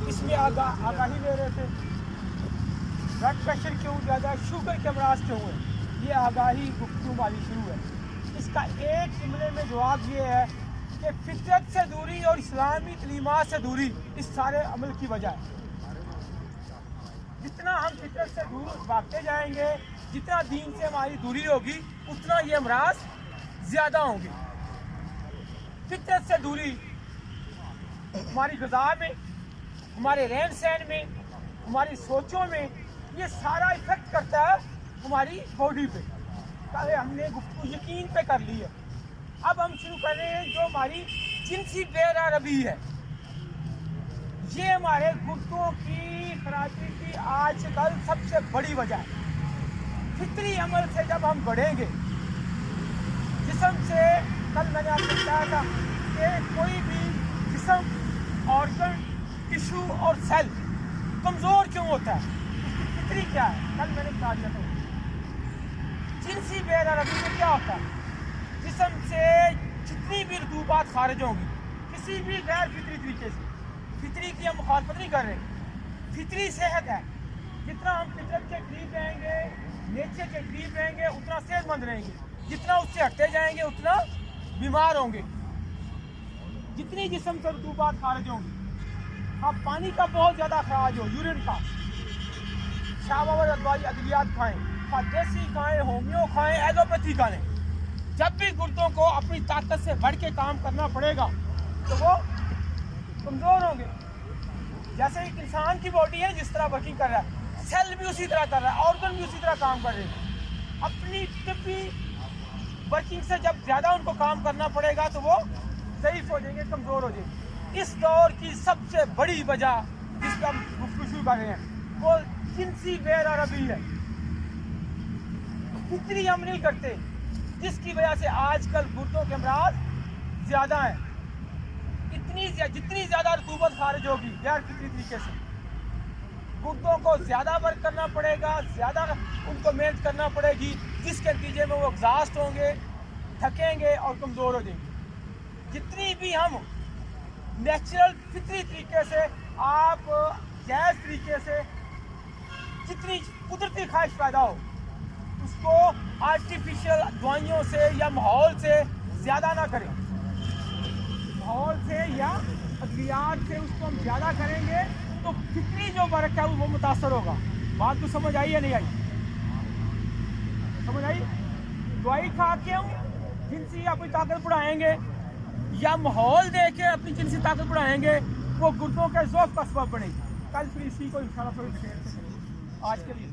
اس میں آگاہی دے رہے تھے بلڈ پریشر کیوں زیادہ ہے، شوگر کے امراض کیوں ہے، یہ آگاہی گفتگو ہماری شروع ہے۔ اس کا ایک جملے میں جواب یہ ہے کہ فطرت سے دوری اور اسلامی تعلیمات سے دوری اس سارے عمل کی وجہ ہے۔ جتنا ہم فطرت سے دور بھاگتے جائیں گے، جتنا دین سے ہماری دوری ہوگی، اتنا یہ امراض زیادہ ہوں گے۔ فطرت سے دوری ہماری غذا میں، ہمارے رہن سہن میں، ہماری سوچوں میں، یہ سارا افیکٹ کرتا ہے ہماری باڈی پہ۔ پہلے ہم نے گفتگو یقین پہ کر لی ہے، اب ہم شروع کر رہے ہیں جو ہماری جنسی بے روی ہے۔ یہ ہمارے گردوں کی خرابی کی آج کل سب سے بڑی وجہ ہے۔ فطری عمل سے جب ہم بڑھیں گے، جسم سے، کل میں نے آپ کو بتایا تھا کہ کوئی بھی جسم، آرگن، ٹشو اور سیل کمزور کیوں ہوتا ہے، اس کی فطری کیا ہے، کل میں نے بتا دیا تھا۔ جنسی بے روی میں کیا ہوتا ہے، جسم سے جتنی بھی رطوبات خارج ہوں گی کسی بھی غیر فطری طریقے سے، فطری کی ہم مخالفت نہیں کر رہے، فطری صحت ہے۔ جتنا ہم فطرت کے قریب رہیں گے، نیچر کے قریب رہیں گے، اتنا صحت مند رہیں گے۔ جتنا اس سے ہٹتے جائیں گے اتنا بیمار ہوں گے۔ جتنی جسم سے رطوبات خارج ہوں گی، اب پانی کا بہت زیادہ خراج ہو، یورین کا، شاباور ادویات کھائیں، دیسی کھائیں، ہومیو کھائیں، ایلوپیتھی کھائیں، جب بھی گردوں کو اپنی طاقت سے بڑھ کے کام کرنا پڑے گا تو وہ کمزور ہوں گے۔ جیسے ایک انسان کی باڈی ہے جس طرح ورکنگ کر رہا ہے، سیل بھی اسی طرح کر رہا ہے، آرگن بھی اسی طرح کام کر رہے ہیں۔ اپنی طبی ورکنگ سے جب زیادہ ان کو کام کرنا پڑے گا تو وہ ضعیف ہو جائیں گے، کمزور ہو جائیں گے۔ اس دور کی سب سے بڑی وجہ جس پہ ہم گفتگو شروع کر رہے ہیں وہ جنسی بے روی ہے۔ فطری ہم نہیں کرتے، جس کی وجہ سے آج کل گردوں کے امراض زیادہ ہیں۔ جتنی زیادہ رطوبت خارج ہوگی غیر فطری طریقے سے، گردوں کو زیادہ ورک کرنا پڑے گا، زیادہ ان کو محنت کرنا پڑے گی، جس کے نتیجے میں وہ ایگزاسٹ ہوں گے، تھکیں گے اور کمزور ہو جائیں گے۔ جتنی بھی ہم نیچرل فطری طریقے سے، آپ جائز طریقے سے، جتنی قدرتی خواہش پیدا ہو اس کو آرٹیفیشل دوائیوں سے یا ماحول سے زیادہ نہ کریں۔ ماحول سے یا ادویات سے اس کو ہم زیادہ کریں گے تو فطری جو ورک ہے وہ متاثر ہوگا۔ بات کو سمجھ آئی یا نہیں آئی؟ سمجھ آئی؟ دوائی کھا کے ہم جنسی اپنی طاقت بڑھائیں گے یا ماحول دے کے اپنی جنسی طاقت بڑھائیں گے، وہ گردوں کے ضعف کا سبب بنے گی۔ کل پھر اسی کو انشاءاللہ آج کے لیے